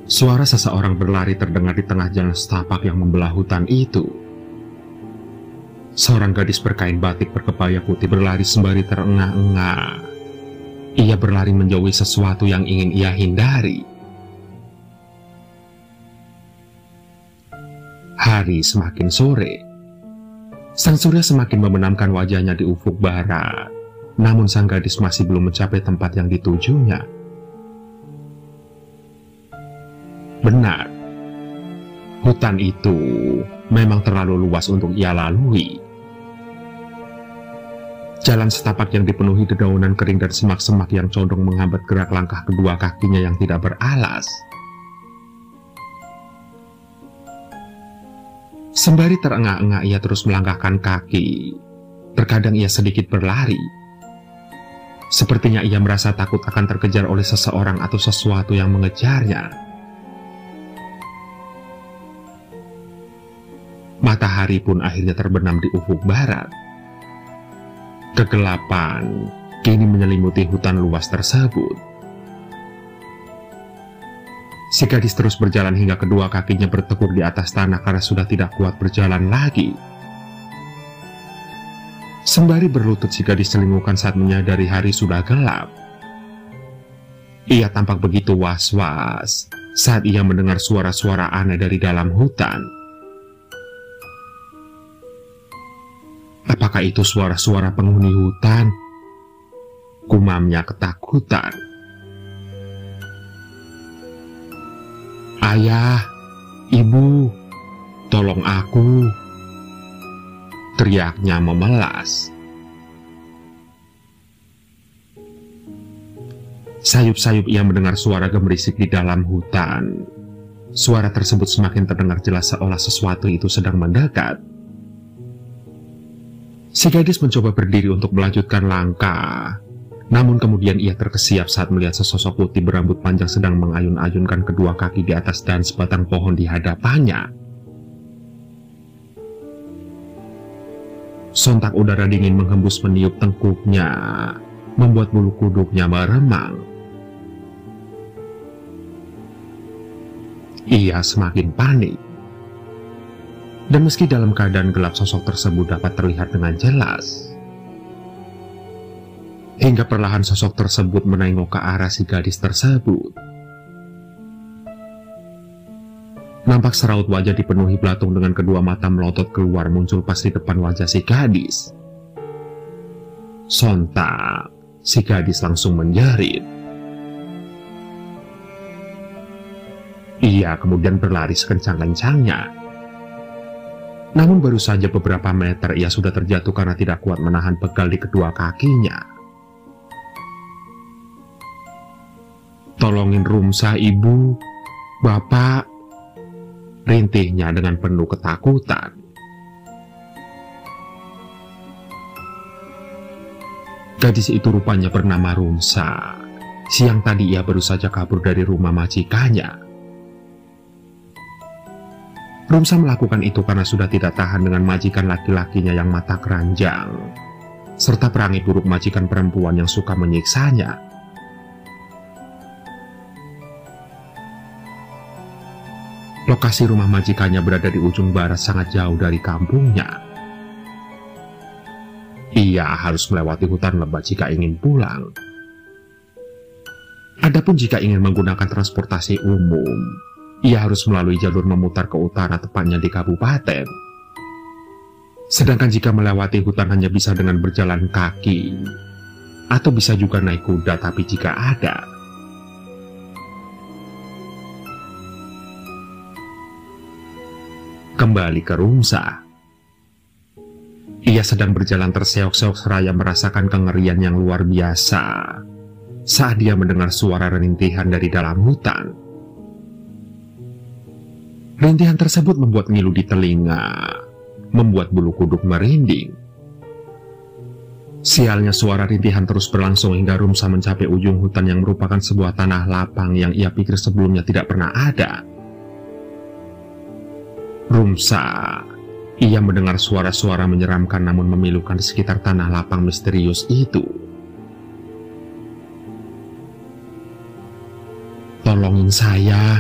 Suara seseorang berlari terdengar di tengah jalan setapak yang membelah hutan itu. Seorang gadis berkain batik berkebaya putih berlari sembari terengah-engah. Ia berlari menjauhi sesuatu yang ingin ia hindari. Hari semakin sore. Sang surya semakin membenamkan wajahnya di ufuk barat. Namun sang gadis masih belum mencapai tempat yang ditujunya. Benar, hutan itu memang terlalu luas untuk ia lalui. Jalan setapak yang dipenuhi dedaunan kering dan semak-semak yang condong menghambat gerak langkah kedua kakinya yang tidak beralas. Sembari terengah-engah ia terus melangkahkan kaki. Terkadang ia sedikit berlari. Sepertinya ia merasa takut akan terkejar oleh seseorang atau sesuatu yang mengejarnya. Matahari pun akhirnya terbenam di ufuk barat. Kegelapan kini menyelimuti hutan luas tersebut. Si gadis terus berjalan hingga kedua kakinya bertekuk di atas tanah karena sudah tidak kuat berjalan lagi. Sembari berlutut si gadis selingukan saat menyadari hari sudah gelap. Ia tampak begitu was-was saat ia mendengar suara-suara aneh dari dalam hutan. Apakah itu suara-suara penghuni hutan? Gumamnya ketakutan. Ayah, ibu, tolong aku, teriaknya memelas. Sayup-sayup ia mendengar suara gemerisik di dalam hutan. Suara tersebut semakin terdengar jelas seolah sesuatu itu sedang mendekat. Si gadis mencoba berdiri untuk melanjutkan langkah. Namun kemudian ia terkesiap saat melihat sesosok putih berambut panjang sedang mengayun-ayunkan kedua kaki di atas dahan sebatang pohon di hadapannya. Sontak udara dingin menghembus meniup tengkuknya, membuat bulu kuduknya meremang. Ia semakin panik. Dan meski dalam keadaan gelap sosok tersebut dapat terlihat dengan jelas. Hingga perlahan sosok tersebut menengok ke arah si gadis tersebut. Nampak seraut wajah dipenuhi belatung dengan kedua mata melotot keluar muncul pas di depan wajah si gadis. Sontak, si gadis langsung menjerit. Ia kemudian berlari sekencang-kencangnya. Namun baru saja beberapa meter ia sudah terjatuh karena tidak kuat menahan pegal di kedua kakinya. Tolongin Rumsa, ibu, bapak, rintihnya dengan penuh ketakutan. Gadis itu rupanya bernama Rumsa. Siang tadi ia baru saja kabur dari rumah majikannya. Rumsa melakukan itu karena sudah tidak tahan dengan majikan laki-lakinya yang mata keranjang, serta perangai buruk majikan perempuan yang suka menyiksanya. Lokasi rumah majikannya berada di ujung barat sangat jauh dari kampungnya. Ia harus melewati hutan lebat jika ingin pulang. Adapun jika ingin menggunakan transportasi umum, ia harus melalui jalur memutar ke utara tepatnya di kabupaten. Sedangkan jika melewati hutan hanya bisa dengan berjalan kaki, atau bisa juga naik kuda tapi jika ada. Kembali ke Rumsa. Ia sedang berjalan terseok-seok seraya merasakan kengerian yang luar biasa saat dia mendengar suara rintihan dari dalam hutan. Rintihan tersebut membuat ngilu di telinga, membuat bulu kuduk merinding. Sialnya suara rintihan terus berlangsung hingga Rumsa mencapai ujung hutan yang merupakan sebuah tanah lapang yang ia pikir sebelumnya tidak pernah ada. Rumsa, ia mendengar suara-suara menyeramkan namun memilukan di sekitar tanah lapang misterius itu. Tolongin saya,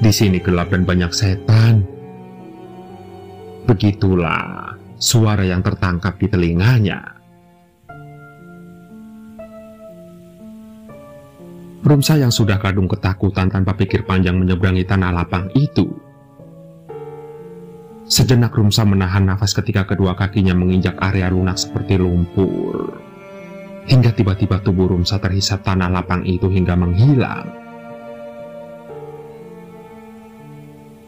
Di sini gelap dan banyak setan. Begitulah suara yang tertangkap di telinganya. Rumsa yang sudah kadung ketakutan tanpa pikir panjang menyeberangi tanah lapang itu. Sejenak Rumsa menahan nafas ketika kedua kakinya menginjak area lunak seperti lumpur. Hingga tiba-tiba tubuh Rumsa terhisap tanah lapang itu hingga menghilang.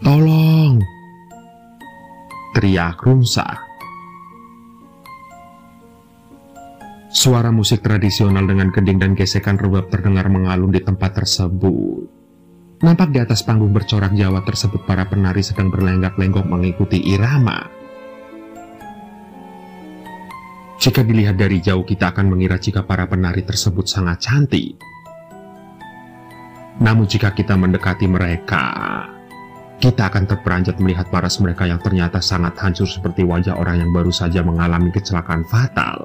"Tolong!" teriak Rumsa. Suara musik tradisional dengan gending dan gesekan rebab terdengar mengalun di tempat tersebut. Nampak di atas panggung bercorak Jawa tersebut para penari sedang berlenggak-lenggok mengikuti irama. Jika dilihat dari jauh kita akan mengira jika para penari tersebut sangat cantik. Namun jika kita mendekati mereka, kita akan terperanjat melihat paras mereka yang ternyata sangat hancur seperti wajah orang yang baru saja mengalami kecelakaan fatal.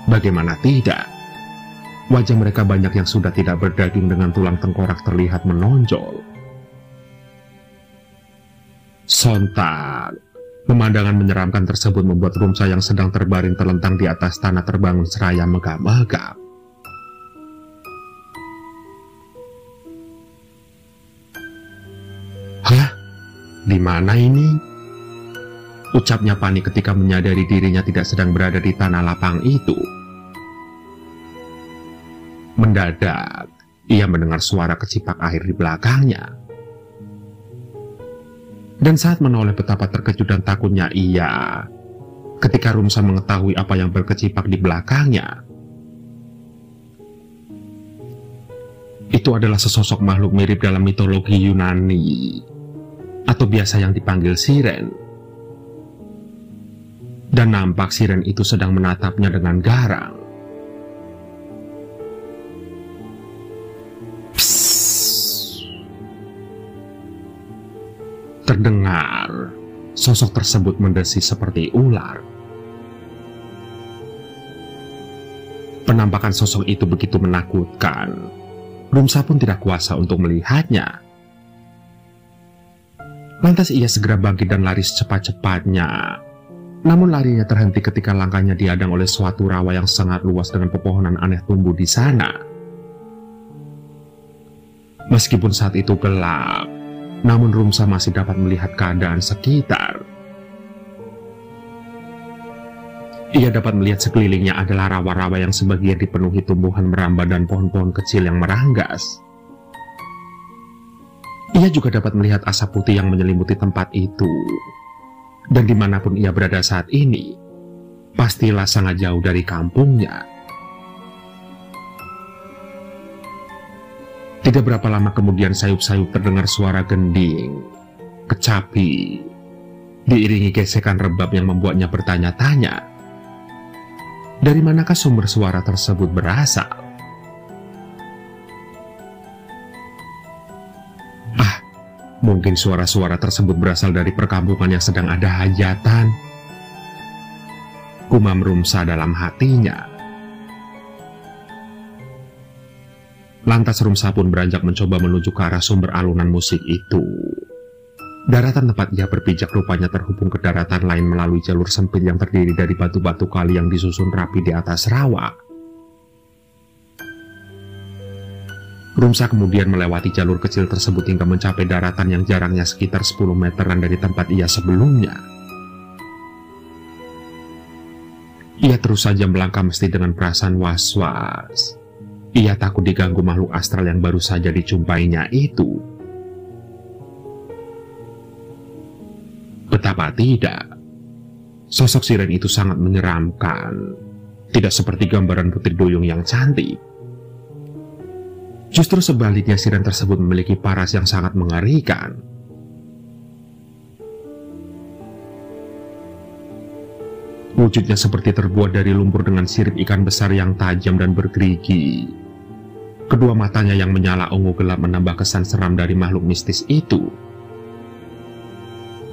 Bagaimana tidak? Wajah mereka banyak yang sudah tidak berdaging dengan tulang tengkorak terlihat menonjol. Sontak, pemandangan menyeramkan tersebut membuat Rumsa yang sedang terbaring terlentang di atas tanah terbangun seraya megap-megap. "Hah? Di mana ini?" ucapnya panik ketika menyadari dirinya tidak sedang berada di tanah lapang itu. Mendadak, ia mendengar suara kecipak air di belakangnya. Dan saat menoleh betapa terkejut dan takutnya ia, ketika Rumsa mengetahui apa yang berkecipak di belakangnya. Itu adalah sesosok makhluk mirip dalam mitologi Yunani, atau biasa yang dipanggil siren. Dan nampak siren itu sedang menatapnya dengan garang. Terdengar, sosok tersebut mendesis seperti ular. Penampakan sosok itu begitu menakutkan. Rumsa pun tidak kuasa untuk melihatnya. Lantas ia segera bangkit dan lari secepat-cepatnya. Namun larinya terhenti ketika langkahnya dihadang oleh suatu rawa yang sangat luas dengan pepohonan aneh tumbuh di sana. Meskipun saat itu gelap, namun Rumsa masih dapat melihat keadaan sekitar. Ia dapat melihat sekelilingnya adalah rawa-rawa yang sebagian dipenuhi tumbuhan meramba dan pohon-pohon kecil yang meranggas. Ia juga dapat melihat asap putih yang menyelimuti tempat itu. Dan dimanapun ia berada saat ini, pastilah sangat jauh dari kampungnya. Tidak berapa lama kemudian sayup-sayup terdengar suara gending, kecapi, diiringi gesekan rebab yang membuatnya bertanya-tanya. Dari manakah sumber suara tersebut berasal? Mungkin suara-suara tersebut berasal dari perkampungan yang sedang ada hajatan. Gumam Rumsa dalam hatinya. Lantas Rumsa pun beranjak mencoba menuju ke arah sumber alunan musik itu. Daratan tempat ia berpijak rupanya terhubung ke daratan lain melalui jalur sempit yang terdiri dari batu-batu kali yang disusun rapi di atas rawa. Rumsa kemudian melewati jalur kecil tersebut hingga mencapai daratan yang jaraknya sekitar 10 meteran dari tempat ia sebelumnya. Ia terus saja melangkah mesti dengan perasaan was-was. Ia takut diganggu makhluk astral yang baru saja dijumpainya itu. Betapa tidak, sosok siren itu sangat menyeramkan. Tidak seperti gambaran putri duyung yang cantik. Justru sebaliknya siren tersebut memiliki paras yang sangat mengerikan. Wujudnya seperti terbuat dari lumpur dengan sirip ikan besar yang tajam dan bergerigi. Kedua matanya yang menyala ungu gelap menambah kesan seram dari makhluk mistis itu.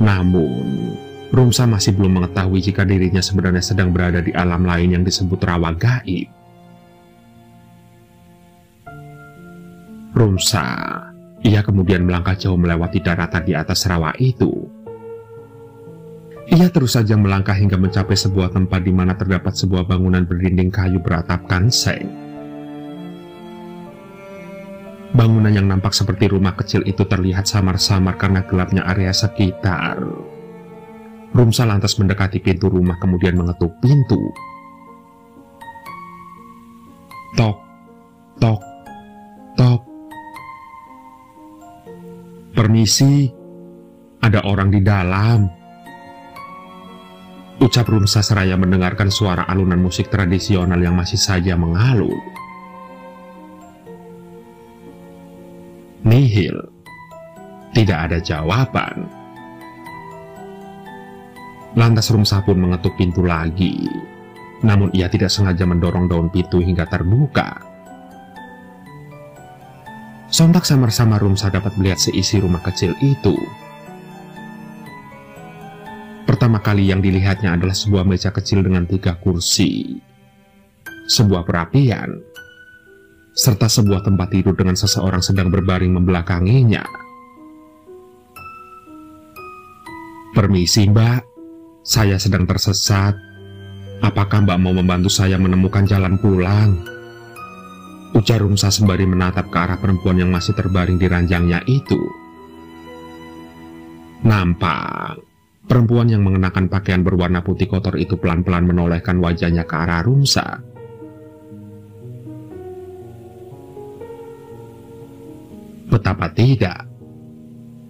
Namun, Rumsa masih belum mengetahui jika dirinya sebenarnya sedang berada di alam lain yang disebut rawa gaib. Rumsa, ia kemudian melangkah jauh melewati daratan di atas rawa itu. Ia terus saja melangkah hingga mencapai sebuah tempat di mana terdapat sebuah bangunan berdinding kayu beratap kanseng. Bangunan yang nampak seperti rumah kecil itu terlihat samar-samar karena gelapnya area sekitar. Rumsa lantas mendekati pintu rumah kemudian mengetuk pintu. Tok, tok, tok. Permisi, ada orang di dalam. Ucap Rumsa seraya mendengarkan suara alunan musik tradisional yang masih saja mengalun. Nihil. Tidak ada jawaban. Lantas Rumsa pun mengetuk pintu lagi. Namun ia tidak sengaja mendorong daun pintu hingga terbuka. Sontak samar-samar Rumsa dapat melihat seisi rumah kecil itu. Pertama kali yang dilihatnya adalah sebuah meja kecil dengan 3 kursi, sebuah perapian, serta sebuah tempat tidur dengan seseorang sedang berbaring membelakanginya. Permisi mbak, saya sedang tersesat. Apakah mbak mau membantu saya menemukan jalan pulang? Ujar Rumsa sembari menatap ke arah perempuan yang masih terbaring di ranjangnya itu. Nampak, perempuan yang mengenakan pakaian berwarna putih kotor itu pelan-pelan menolehkan wajahnya ke arah Rumsa. Betapa tidak,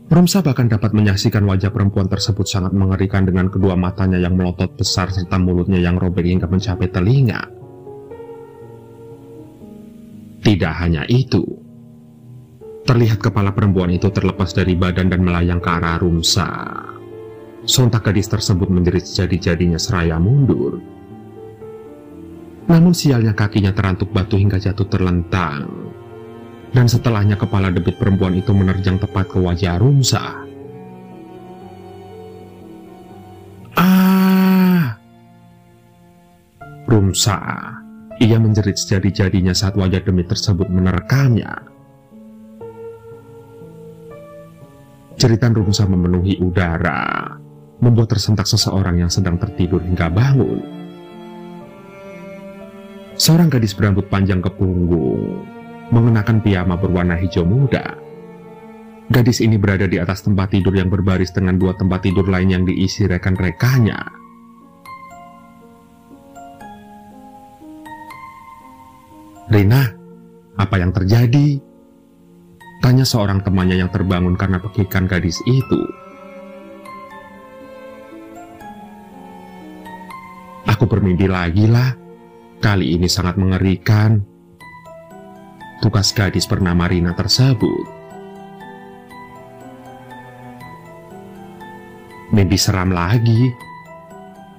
Rumsa bahkan dapat menyaksikan wajah perempuan tersebut sangat mengerikan dengan kedua matanya yang melotot besar serta mulutnya yang robek hingga mencapai telinga. Tidak hanya itu, terlihat kepala perempuan itu terlepas dari badan dan melayang ke arah Rumsa. Sontak gadis tersebut menjerit sejadi-jadinya seraya mundur. Namun sialnya kakinya terantuk batu hingga jatuh terlentang. Dan setelahnya kepala debit perempuan itu menerjang tepat ke wajah Rumsa. Ah! Rumsa, ia menjerit sejadi-jadinya saat wajah demit tersebut menerkamnya. Jeritan Rumsa memenuhi udara, membuat tersentak seseorang yang sedang tertidur hingga bangun. Seorang gadis berambut panjang ke punggung, mengenakan piyama berwarna hijau muda. Gadis ini berada di atas tempat tidur yang berbaris dengan 2 tempat tidur lain yang diisi rekan-rekannya. Rina, apa yang terjadi? Tanya seorang temannya yang terbangun karena pekikan gadis itu. Aku bermimpi lagi lah. Kali ini sangat mengerikan. Tugas gadis bernama Rina tersebut. Mimpi seram lagi.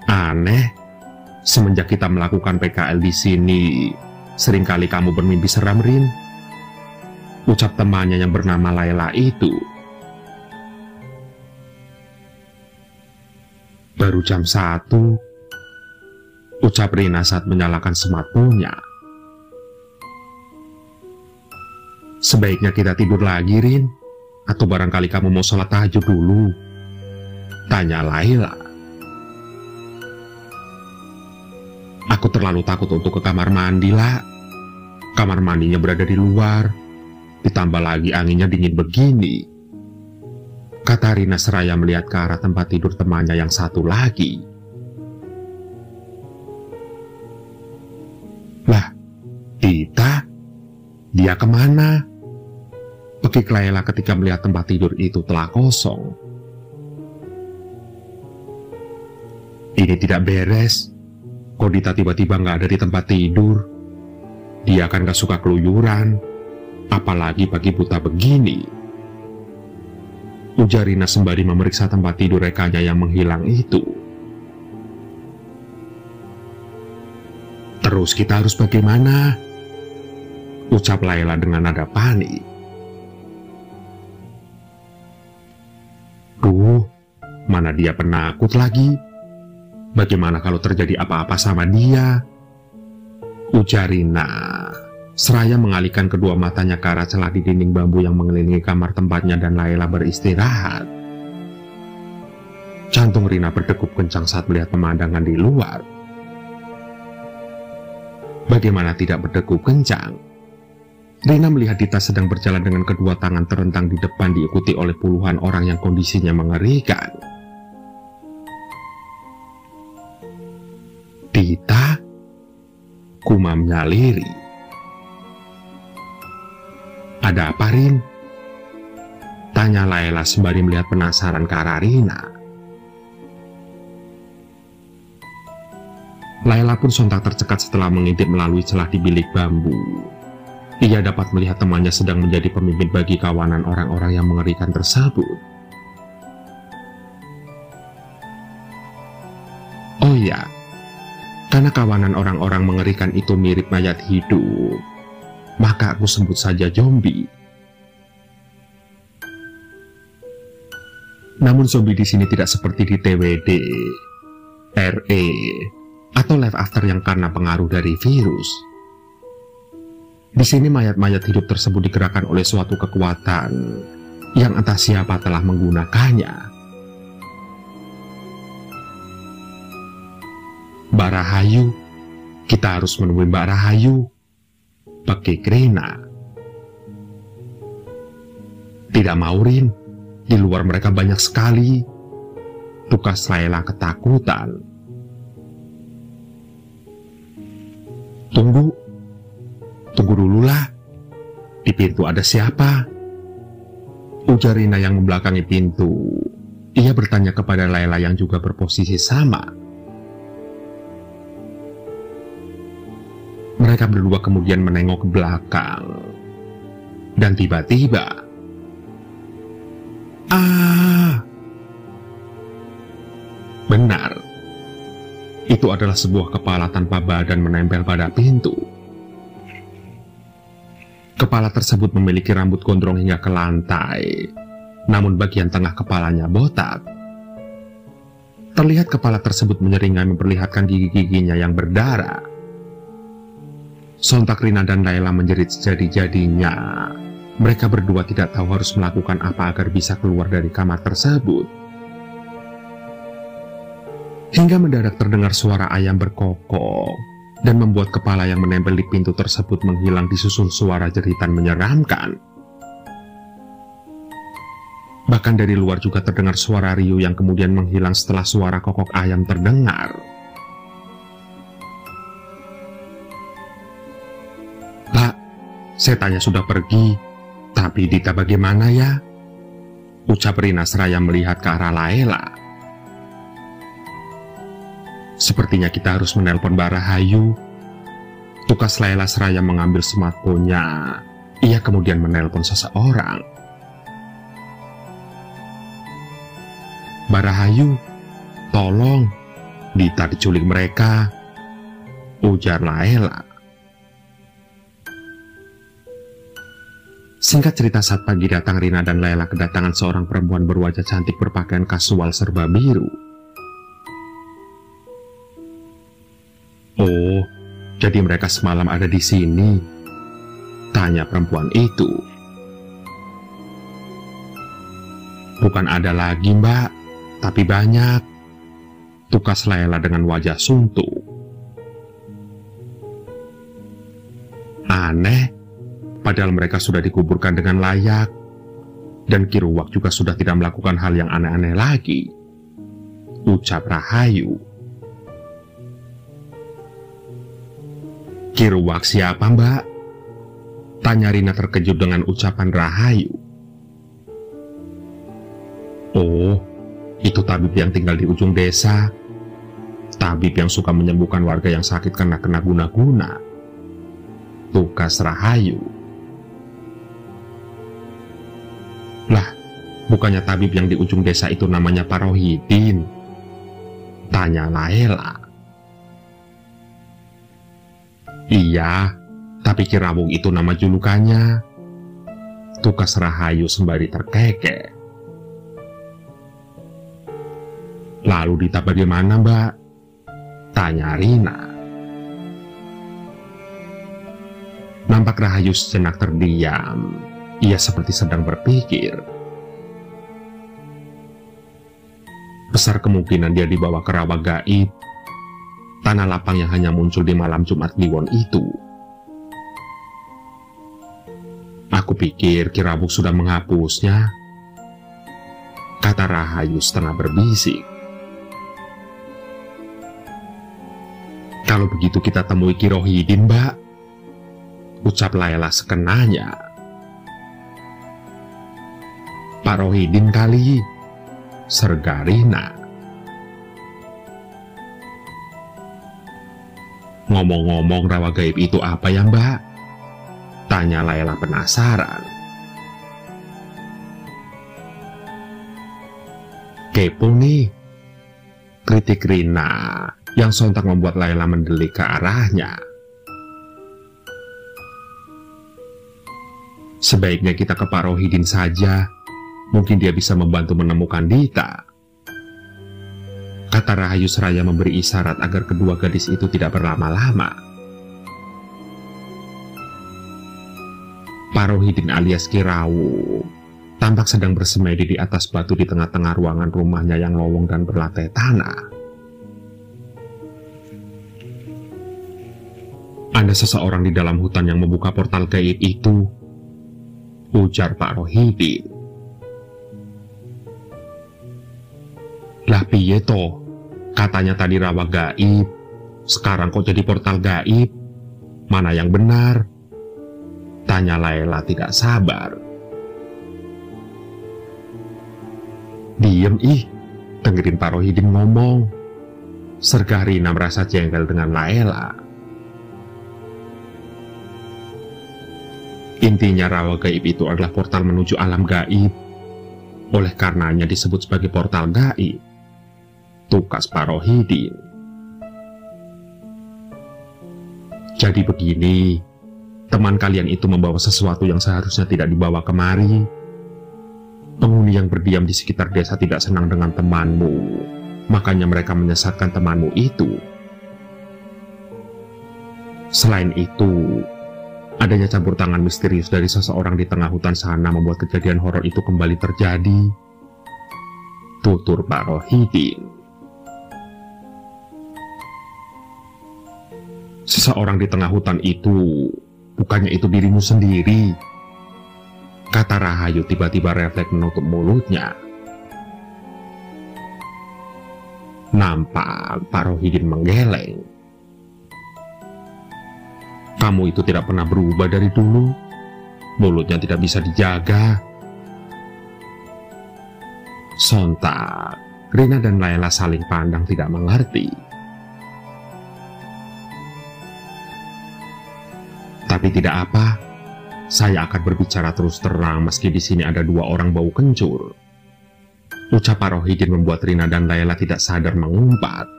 Aneh. Semenjak kita melakukan PKL di sini, seringkali kamu bermimpi seram, Rin. Ucap temannya yang bernama Laila itu. Baru jam 1, ucap Rina saat menyalakan smartphone-nya. Sebaiknya kita tidur lagi, Rin. Atau barangkali kamu mau sholat tahajud dulu? Tanya Laila. Aku terlalu takut untuk ke kamar mandi lah. Kamar mandinya berada di luar. Ditambah lagi anginnya dingin begini. Kata Rina seraya melihat ke arah tempat tidur temannya yang satu lagi. Lah, Dita? Dia kemana? Pekik Laila ketika melihat tempat tidur itu telah kosong. Ini tidak beres. Kok Dita tiba-tiba nggak ada di tempat tidur? Dia kan gak suka keluyuran, apalagi pagi buta begini. Ujar Rina sembari memeriksa tempat tidur rekannya yang menghilang itu. Terus kita harus bagaimana? Ucap Laila dengan nada panik. Duh, mana dia penakut lagi? Bagaimana kalau terjadi apa-apa sama dia? Ujar Rina. Seraya mengalihkan kedua matanya ke arah celah di dinding bambu yang mengelilingi kamar tempatnya dan Layla beristirahat. Jantung Rina berdegup kencang saat melihat pemandangan di luar. Bagaimana tidak berdegup kencang? Rina melihat Dita sedang berjalan dengan kedua tangan terentang di depan diikuti oleh puluhan orang yang kondisinya mengerikan. Dita? Kumamnya lirih. Ada apa, Rin? Tanya Layla sembari melihat penasaran ke arah Rina. Layla pun sontak tercekat setelah mengintip melalui celah di bilik bambu. Ia dapat melihat temannya sedang menjadi pemimpin bagi kawanan orang-orang yang mengerikan tersebut. Oh ya, karena kawanan orang-orang mengerikan itu mirip mayat hidup, maka aku sebut saja zombie. Namun zombie di sini tidak seperti di TWD, RE, atau Life After yang karena pengaruh dari virus. Di sini mayat-mayat hidup tersebut digerakkan oleh suatu kekuatan yang entah siapa telah menggunakannya. Mbak Rahayu, kita harus menemui Mbak Rahayu, pakai Rina. Tidak mau, Rin, di luar mereka banyak sekali. Tukas Layla ketakutan. Tunggu dululah. Di pintu ada siapa? Ujar Rina yang membelakangi pintu. Ia bertanya kepada Layla yang juga berposisi sama. Mereka berdua kemudian menengok ke belakang. Dan tiba-tiba, benar. Itu adalah sebuah kepala tanpa badan menempel pada pintu. Kepala tersebut memiliki rambut gondrong hingga ke lantai, namun bagian tengah kepalanya botak. Terlihat kepala tersebut menyeringai memperlihatkan gigi-giginya yang berdarah. Sontak Rina dan Layla menjerit sejadi-jadinya. Mereka berdua tidak tahu harus melakukan apa agar bisa keluar dari kamar tersebut. Hingga mendadak terdengar suara ayam berkokok dan membuat kepala yang menempel di pintu tersebut menghilang disusul suara jeritan menyeramkan. Bahkan dari luar juga terdengar suara riuh yang kemudian menghilang setelah suara kokok ayam terdengar. Pak, setannya sudah pergi, tapi Dita bagaimana ya? Ucap Rina seraya melihat ke arah Layla. Sepertinya kita harus menelpon Mbak Rahayu. Tukas Layla seraya mengambil smartphone-nya. Ia kemudian menelpon seseorang. Mbak Rahayu, tolong, Dita diculik mereka, ujar Layla. Singkat cerita, saat pagi datang, Rina dan Layla kedatangan seorang perempuan berwajah cantik berpakaian kasual serba biru. Oh, jadi mereka semalam ada di sini? Tanya perempuan itu. Bukan ada lagi, Mbak, tapi banyak. Tukas Layla dengan wajah suntuk. Aneh, padahal mereka sudah dikuburkan dengan layak. Dan Kiruwak juga sudah tidak melakukan hal yang aneh-aneh lagi. Ucap Rahayu. Kiruwak siapa, Mbak? Tanya Rina terkejut dengan ucapan Rahayu. Oh, itu tabib yang tinggal di ujung desa. Tabib yang suka menyembuhkan warga yang sakit karena kena guna-guna. Tukas Rahayu. Lah, bukannya tabib yang di ujung desa itu namanya Parohidin? Tanya Layla. Iya, tapi Kirawung itu nama julukannya. Tukas Rahayu sembari terkekeh. Lalu Dita bagaimana, Mbak? Tanya Rina. Nampak Rahayu sejenak terdiam. Ia seperti sedang berpikir. Besar kemungkinan dia dibawa ke rawa gaib, tanah lapang yang hanya muncul di malam Jumat Kliwon itu. Aku pikir Ki Rawuh sudah menghapusnya, kata Rahayu setengah berbisik. Kalau begitu kita temui Ki Rohidin, Mbak, ucap Layla sekenanya. Pak Rohidin kali, serga Rina. Ngomong-ngomong, rawa gaib itu apa ya, Mbak? Tanya Layla penasaran. Kepo nih, kritik Rina yang sontak membuat Layla mendelik ke arahnya. Sebaiknya kita ke Pak Rohidin saja. Mungkin dia bisa membantu menemukan Dita, kata Rahayu seraya memberi isyarat agar kedua gadis itu tidak berlama-lama. Pak Rohidin alias Ki Rawuh tampak sedang bersemedi di atas batu di tengah-tengah ruangan rumahnya yang lowong dan berlantai tanah. Ada seseorang di dalam hutan yang membuka portal gaib itu, ujar Pak Rohidin. Lah piye toh? Katanya tadi rawa gaib, sekarang kok jadi portal gaib? Mana yang benar? Tanya Layla tidak sabar. Diem dengerin Pak Rohidin ngomong. Serga Rina merasa jengkel dengan Layla. Intinya rawa gaib itu adalah portal menuju alam gaib. Oleh karenanya disebut sebagai portal gaib, tukas Pak Rohidin. Jadi begini, teman kalian itu membawa sesuatu yang seharusnya tidak dibawa kemari. Penghuni yang berdiam di sekitar desa tidak senang dengan temanmu, makanya mereka menyesatkan temanmu itu. Selain itu, adanya campur tangan misterius dari seseorang di tengah hutan sana membuat kejadian horor itu kembali terjadi, tutur Pak Rohidin. Seseorang di tengah hutan itu, bukannya itu dirimu sendiri, kata Rahayu tiba-tiba refleks menutup mulutnya. Nampak Pak Rohidin menggeleng. Kamu itu tidak pernah berubah dari dulu, mulutnya tidak bisa dijaga. Sontak, Rina dan Layla saling pandang tidak mengerti. Tapi tidak apa, saya akan berbicara terus terang meski di sini ada dua orang bau kencur. Ucap Pak Rohidin membuat Rina dan Layla tidak sadar mengumpat.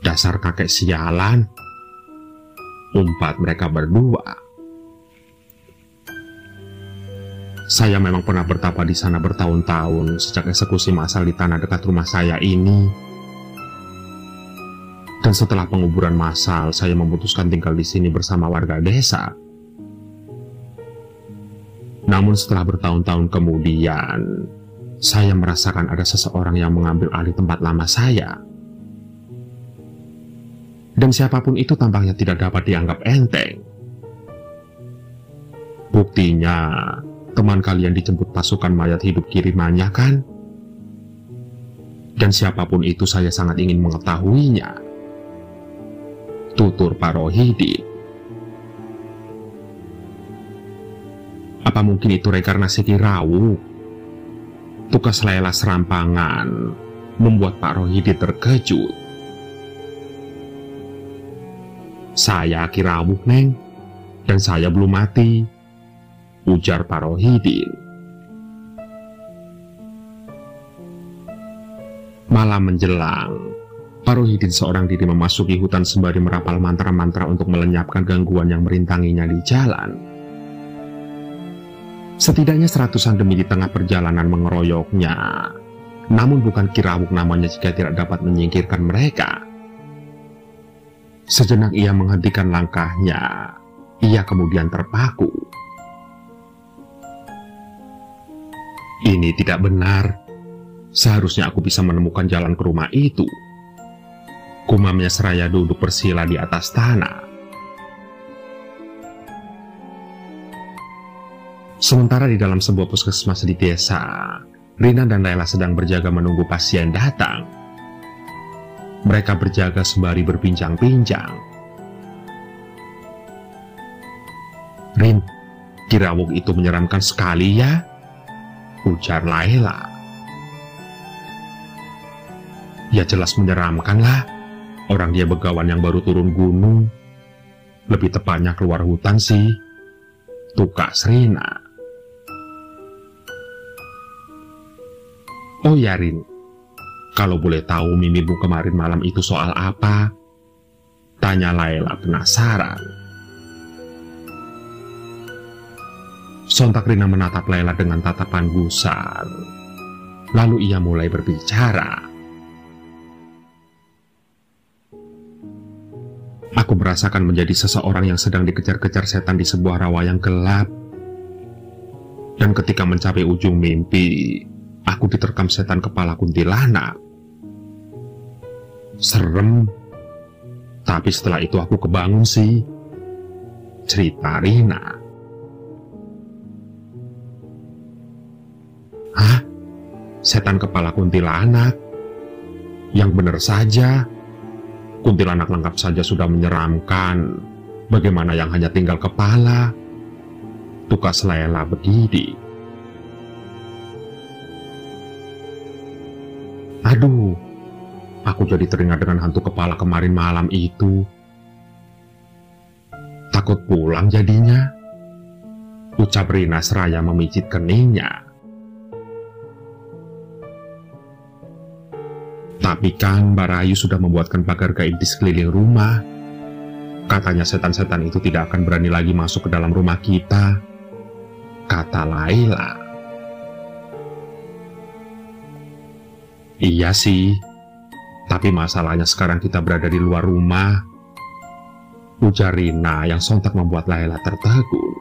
Dasar kakek sialan, umpat mereka berdua. Saya memang pernah bertapa di sana bertahun-tahun sejak eksekusi massal di tanah dekat rumah saya ini. Dan setelah penguburan massal, saya memutuskan tinggal di sini bersama warga desa. Namun setelah bertahun-tahun kemudian, saya merasakan ada seseorang yang mengambil alih tempat lama saya. Dan siapapun itu tampaknya tidak dapat dianggap enteng. Buktinya, teman kalian dijemput pasukan mayat hidup kirimannya kan? Dan siapapun itu saya sangat ingin mengetahuinya, tutur Pak Rohidin. Apa mungkin itu reinkarnasi Ki Rawuh? Tukas Layla serampangan membuat Pak Rohidin terkejut. Saya Ki Rawuh, Neng, dan saya belum mati, ujar Pak Rohidin. Malam menjelang, Pak Rohidin seorang diri memasuki hutan sembari merapal mantra-mantra untuk melenyapkan gangguan yang merintanginya di jalan. Setidaknya seratusan demi di tengah perjalanan mengeroyoknya. Namun bukan Ki Rawuh namanya jika tidak dapat menyingkirkan mereka. Sejenak ia menghentikan langkahnya. Ia kemudian terpaku. Ini tidak benar. Seharusnya aku bisa menemukan jalan ke rumah itu. Gumamnya seraya duduk bersila di atas tanah. Sementara di dalam sebuah puskesmas di desa, Rina dan Laila sedang berjaga menunggu pasien datang. Mereka berjaga sembari berbincang-bincang. "Rin, Kirawuk itu menyeramkan sekali ya," ujar Laila. "Ya jelas menyeramkan lah. Orang dia begawan yang baru turun gunung. Lebih tepatnya keluar hutan sih," tukas Rina. "Oh ya Rin, kalau boleh tahu mimimu kemarin malam itu soal apa?" tanya Laila penasaran. Sontak Rina menatap Laila dengan tatapan gusar. Lalu ia mulai berbicara. "Aku merasakan menjadi seseorang yang sedang dikejar-kejar setan di sebuah rawa yang gelap. Dan ketika mencapai ujung mimpi, aku diterkam setan kepala kuntilanak. Serem. Tapi setelah itu aku kebangun sih," cerita Rina. "Hah? Setan kepala kuntilanak? Yang benar saja. Kuntilanak lengkap saja sudah menyeramkan. Bagaimana yang hanya tinggal kepala?" tukas Laila bergidik. "Aduh, aku jadi teringat dengan hantu kepala kemarin malam itu. Takut pulang jadinya," ucap Rina seraya memijit keningnya. "Tapi kan Mbak Rayu sudah membuatkan pagar gaib di sekeliling rumah. Katanya setan-setan itu tidak akan berani lagi masuk ke dalam rumah kita," kata Laila. "Iya sih, tapi masalahnya sekarang kita berada di luar rumah," ujar Rina yang sontak membuat Laila tertegun.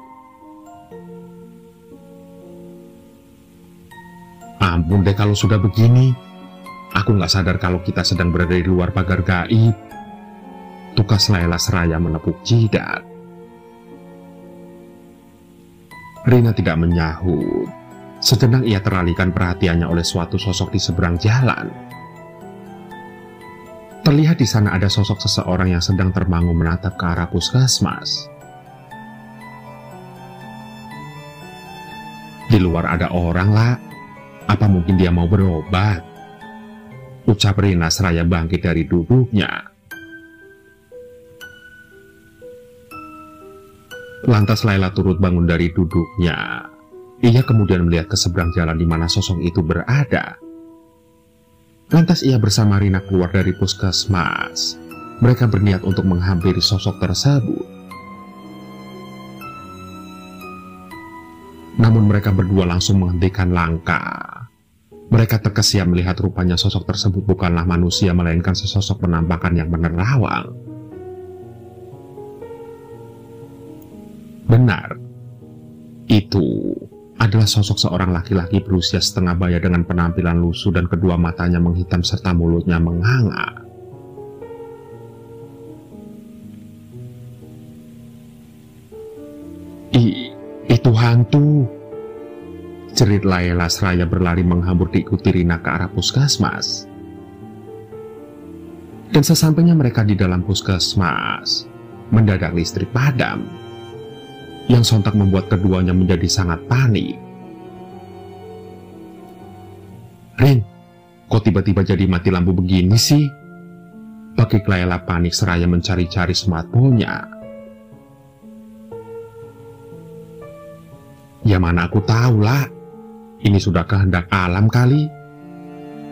"Ampun deh kalau sudah begini. Aku nggak sadar kalau kita sedang berada di luar pagar gaib," tukas Laila seraya menepuk jidat. Rina tidak menyahut. Sejenak ia teralihkan perhatiannya oleh suatu sosok di seberang jalan. Terlihat di sana ada sosok seseorang yang sedang termangu menatap ke arah puskesmas. "Di luar ada orang lah. Apa mungkin dia mau berobat?" ucap Rina seraya bangkit dari duduknya. Lantas Laila turut bangun dari duduknya. Ia kemudian melihat ke seberang jalan di mana sosok itu berada. Lantas ia bersama Rina keluar dari puskesmas. Mereka berniat untuk menghampiri sosok tersebut. Namun mereka berdua langsung menghentikan langkah. Mereka terkesiap melihat rupanya sosok tersebut bukanlah manusia, melainkan sesosok penampakan yang menerawang. Benar, itu adalah sosok seorang laki-laki berusia setengah baya dengan penampilan lusuh dan kedua matanya menghitam serta mulutnya menganga. Itu hantu," jerit Laila seraya berlari menghambur diikuti Rina ke arah puskesmas. Dan sesampainya mereka di dalam puskesmas, mendadak listrik padam, yang sontak membuat keduanya menjadi sangat panik. "Rin, kok tiba-tiba jadi mati lampu begini sih?" pakik Laila panik seraya mencari-cari smartphone-nya. "Ya mana aku tahu lah, ini sudah kehendak alam kali,"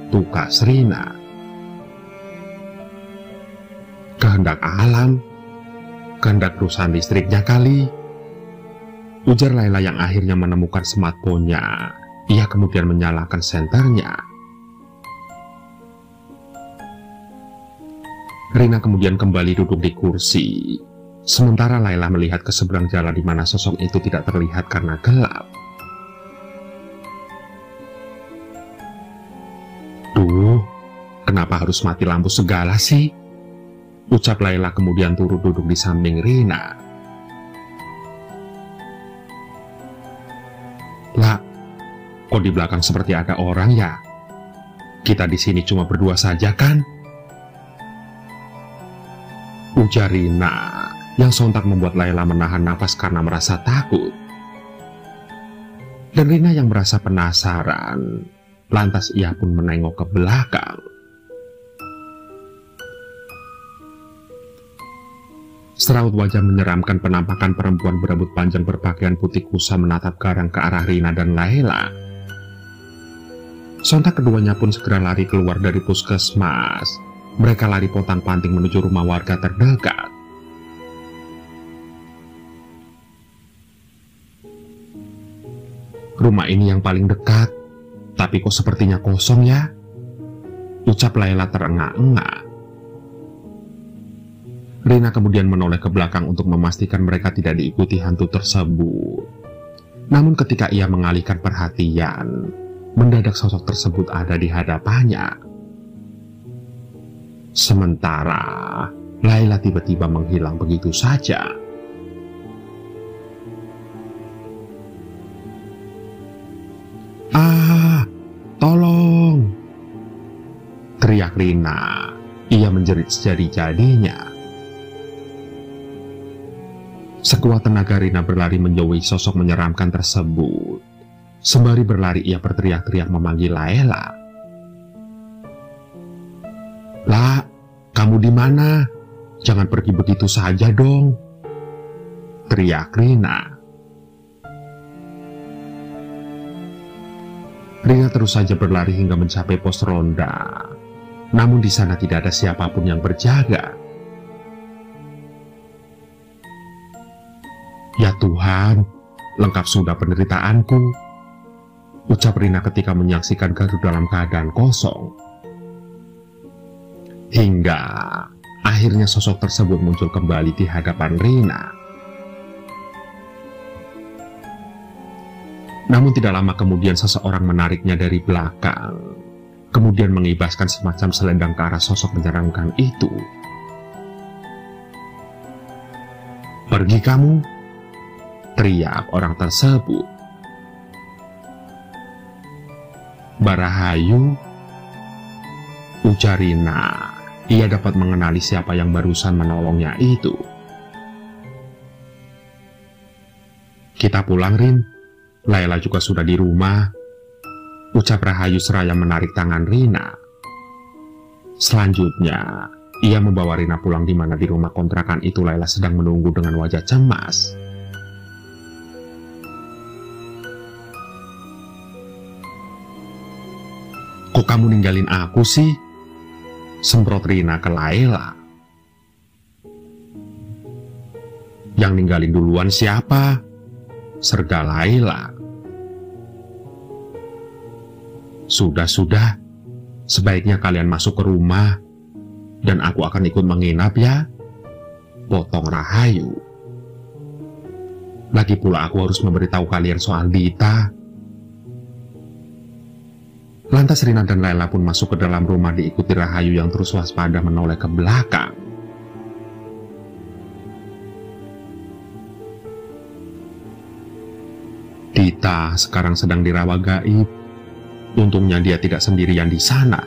tukas Rina. "Kehendak alam? Kehendak perusahaan listriknya kali," ujar Laila yang akhirnya menemukan smartphone-nya. Ia kemudian menyalakan senternya. Rina kemudian kembali duduk di kursi. Sementara Laila melihat ke seberang jalan di mana sosok itu tidak terlihat karena gelap. Duh, kenapa harus mati lampu segala sih? Ucap Laila kemudian turut duduk di samping Rina. Lah, kok di belakang seperti ada orang ya? Kita di sini cuma berdua saja kan? Ujar Rina, yang sontak membuat Laila menahan nafas karena merasa takut. Dan Rina yang merasa penasaran, lantas ia pun menengok ke belakang. Seraut wajah menyeramkan penampakan perempuan berambut panjang berpakaian putih kusam menatap garang ke arah Rina dan Laila. Sontak keduanya pun segera lari keluar dari puskesmas. Mereka lari pontang-panting menuju rumah warga terdekat. Rumah ini yang paling dekat, tapi kok sepertinya kosong ya? Ucap Laila terengah-engah. Rina kemudian menoleh ke belakang untuk memastikan mereka tidak diikuti hantu tersebut. Namun ketika ia mengalihkan perhatian, mendadak sosok tersebut ada di hadapannya. Sementara Laila tiba-tiba menghilang begitu saja. Ah, tolong! Teriak Rina. Ia menjerit sejadi-jadinya. Sekuat tenaga Rina berlari menjauhi sosok menyeramkan tersebut. Sembari berlari ia berteriak-teriak memanggil Laila. Lah, kamu di mana? Jangan pergi begitu saja dong. Teriak Rina. Rina terus saja berlari hingga mencapai pos ronda. Namun di sana tidak ada siapapun yang berjaga. Ya Tuhan, lengkap sudah penderitaanku. Ucap Rina ketika menyaksikan gardu dalam keadaan kosong. Hingga akhirnya sosok tersebut muncul kembali di hadapan Rina. Namun tidak lama kemudian seseorang menariknya dari belakang, kemudian mengibaskan semacam selendang ke arah sosok menyeramkan itu. Pergi kamu, teriak orang tersebut. Barahayu, ujar Rina. Ia dapat mengenali siapa yang barusan menolongnya itu. Kita pulang, Rin. Laila juga sudah di rumah. Ucap Rahayu seraya menarik tangan Rina. Selanjutnya, ia membawa Rina pulang di mana di rumah kontrakan itu Laila sedang menunggu dengan wajah cemas. Kok kamu ninggalin aku sih? Semprot Rina ke Laila. Yang ninggalin duluan siapa? Serga Laila. Sudah, sebaiknya kalian masuk ke rumah, dan aku akan ikut menginap ya, potong Rahayu. Lagi pula aku harus memberitahu kalian soal Dita. Lantas Rina dan Laila pun masuk ke dalam rumah diikuti Rahayu yang terus waspada menoleh ke belakang. Dita sekarang sedang dirawat gaib. Untungnya dia tidak sendirian di sana.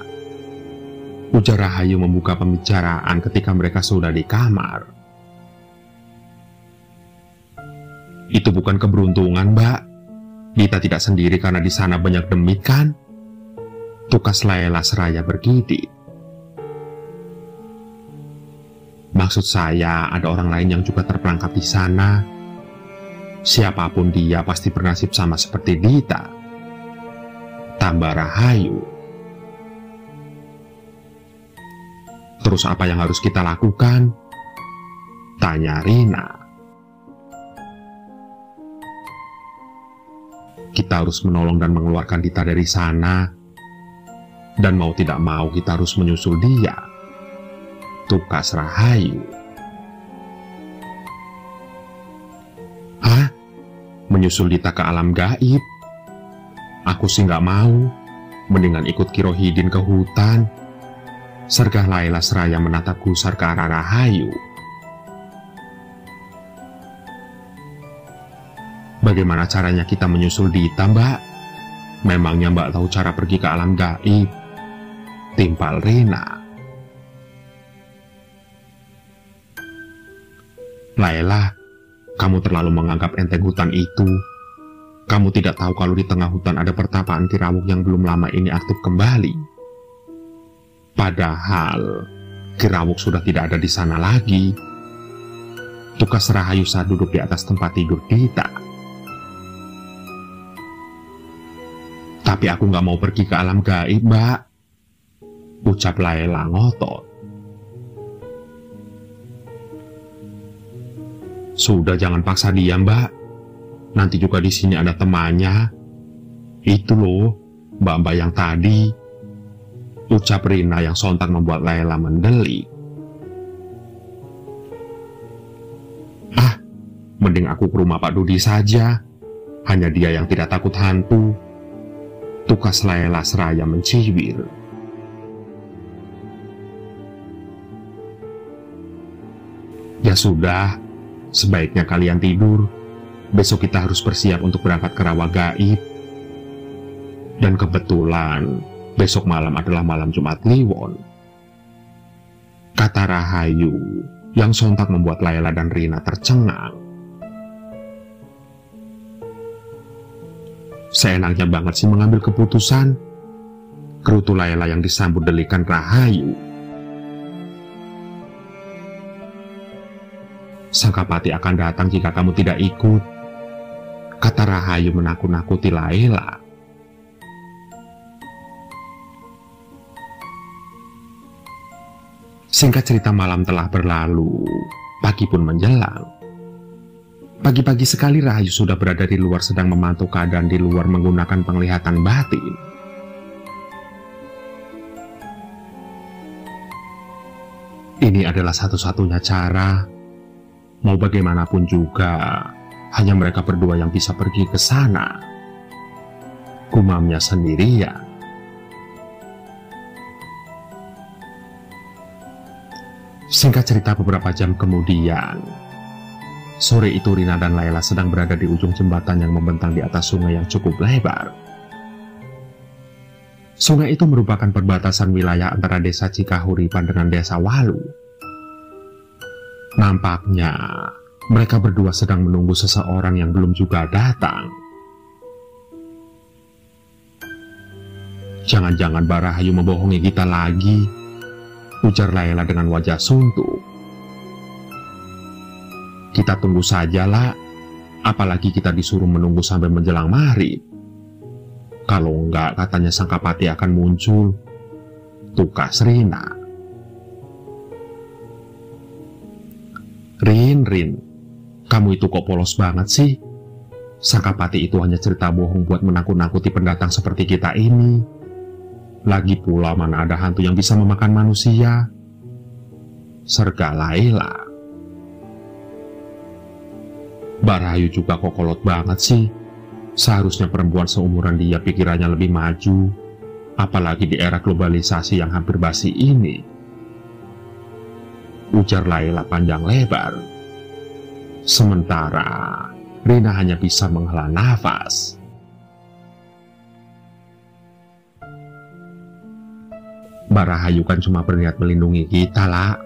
Ujar Rahayu membuka pembicaraan ketika mereka sudah di kamar. Itu bukan keberuntungan, Mbak. Dita tidak sendiri karena di sana banyak demit kan? Tukas Laila seraya bergidik. Maksud saya ada orang lain yang juga terperangkap di sana. Siapapun dia pasti bernasib sama seperti Dita. Tambah Rahayu. Terus apa yang harus kita lakukan? Tanya Rina. Kita harus menolong dan mengeluarkan Dita dari sana. Dan mau tidak mau kita harus menyusul dia. tukas Rahayu. Hah? Menyusul Dita ke alam gaib? Aku sih nggak mau. Mendingan ikut Kirohidin ke hutan. Sergah Laila seraya menatap gusar ke arah Rahayu. Bagaimana caranya kita menyusul Dita, Mbak? Memangnya Mbak tahu cara pergi ke alam gaib? Timpal Rina. Laila, kamu terlalu menganggap enteng hutan itu. Kamu tidak tahu kalau di tengah hutan ada pertapaan Kirawuk yang belum lama ini aktif kembali. Padahal Kirawuk sudah tidak ada di sana lagi. Tukas Rahayu saat duduk di atas tempat tidur Dita. Tapi aku nggak mau pergi ke alam gaib, Mbak, ucap Laila ngotot. Sudah, jangan paksa dia, Mbak. Nanti juga di sini ada temannya. Itu loh, mbak-mbak yang tadi, ucap Rina yang sontak membuat Laila mendelik. Ah, mending aku ke rumah Pak Dudi saja. Hanya dia yang tidak takut hantu. Tukas Laila seraya mencibir. Ya sudah, sebaiknya kalian tidur. Besok kita harus bersiap untuk berangkat ke rawa gaib. Dan kebetulan, besok malam adalah malam Jumat Kliwon, kata Rahayu yang sontak membuat Laila dan Rina tercengang. Seenaknya banget sih mengambil keputusan, kerutu Laila yang disambut delikan Rahayu. Sangkapati akan datang jika kamu tidak ikut, kata Rahayu menakut-nakuti Laila. Singkat cerita, malam telah berlalu, pagi pun menjelang. Pagi-pagi sekali Rahayu sudah berada di luar sedang memantau keadaan di luar menggunakan penglihatan batin. Ini adalah satu-satunya cara. Mau bagaimanapun juga, hanya mereka berdua yang bisa pergi ke sana. Gumamnya sendirian. Singkat cerita, beberapa jam kemudian, sore itu Rina dan Laila sedang berada di ujung jembatan yang membentang di atas sungai yang cukup lebar. Sungai itu merupakan perbatasan wilayah antara desa Cikahuripan dengan desa Walu. Nampaknya mereka berdua sedang menunggu seseorang yang belum juga datang. Jangan-jangan Mbak Rahayu membohongi kita lagi, ujar Laila dengan wajah suntuk. Kita tunggu saja lah, apalagi kita disuruh menunggu sampai menjelang maghrib. Kalau enggak, katanya Sangkapati akan muncul, tukas Rina. Rin, kamu itu kok polos banget sih? Sangkapati itu hanya cerita bohong buat menakut-nakuti pendatang seperti kita ini. Lagi pula mana ada hantu yang bisa memakan manusia? Serga Laila. Mbak Rahayu juga kok kolot banget sih. Seharusnya perempuan seumuran dia pikirannya lebih maju, apalagi di era globalisasi yang hampir basi ini, ujar Laila panjang lebar. Sementara Rina hanya bisa menghela nafas. Mbak Rahayu kan cuma berniat melindungi kita lah.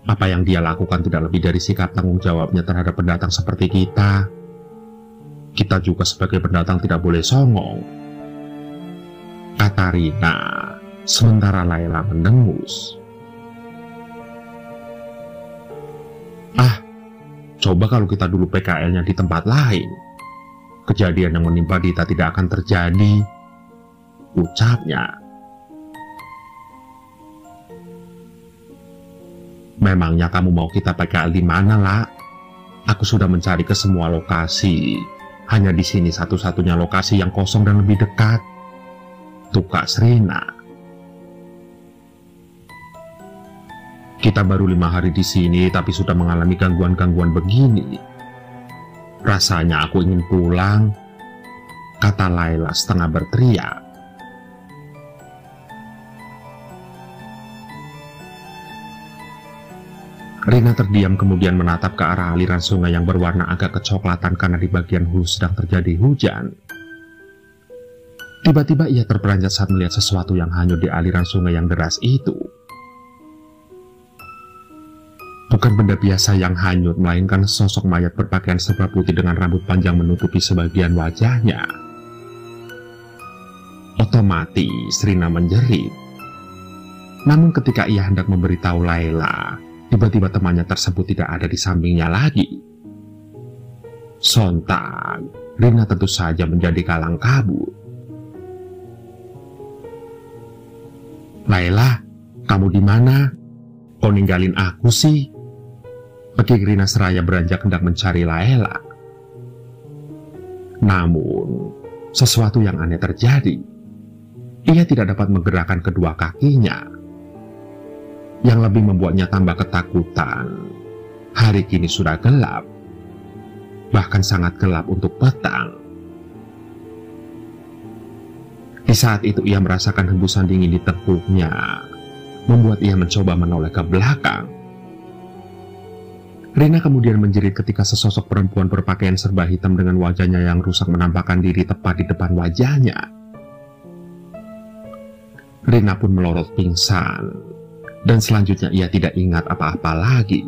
Apa yang dia lakukan tidak lebih dari sikap tanggung jawabnya terhadap pendatang seperti kita. Kita juga sebagai pendatang tidak boleh songong, kata Rina, sementara Laila mendengus. Ah, coba kalau kita dulu PKL-nya di tempat lain, kejadian yang menimpa Dita tidak akan terjadi, ucapnya. Memangnya kamu mau kita PKL di mana, lah? Aku sudah mencari ke semua lokasi. Hanya di sini satu-satunya lokasi yang kosong dan lebih dekat, tukas Rina. Kita baru 5 hari di sini, tapi sudah mengalami gangguan-gangguan begini. Rasanya aku ingin pulang, kata Laila setengah berteriak. Rina terdiam kemudian menatap ke arah aliran sungai yang berwarna agak kecoklatan karena di bagian hulu sedang terjadi hujan. Tiba-tiba ia terperanjat saat melihat sesuatu yang hanyut di aliran sungai yang deras itu. Bukan benda biasa yang hanyut, melainkan sosok mayat berpakaian serba putih dengan rambut panjang menutupi sebagian wajahnya. Otomatis Rina menjerit. Namun ketika ia hendak memberitahu Laila, tiba-tiba temannya tersebut tidak ada di sampingnya lagi. Sontak, Rina tentu saja menjadi kalang kabut. Laila, kamu di mana? Kau ninggalin aku sih? Pekik Rina seraya beranjak hendak mencari Laila. Namun, sesuatu yang aneh terjadi. Ia tidak dapat menggerakkan kedua kakinya. Yang lebih membuatnya tambah ketakutan, hari kini sudah gelap. Bahkan sangat gelap untuk petang. Di saat itu ia merasakan hembusan dingin di tengkuknya, membuat ia mencoba menoleh ke belakang. Rina kemudian menjerit ketika sesosok perempuan berpakaian serba hitam dengan wajahnya yang rusak menampakkan diri tepat di depan wajahnya. Rina pun melorot pingsan, dan selanjutnya ia tidak ingat apa-apa lagi.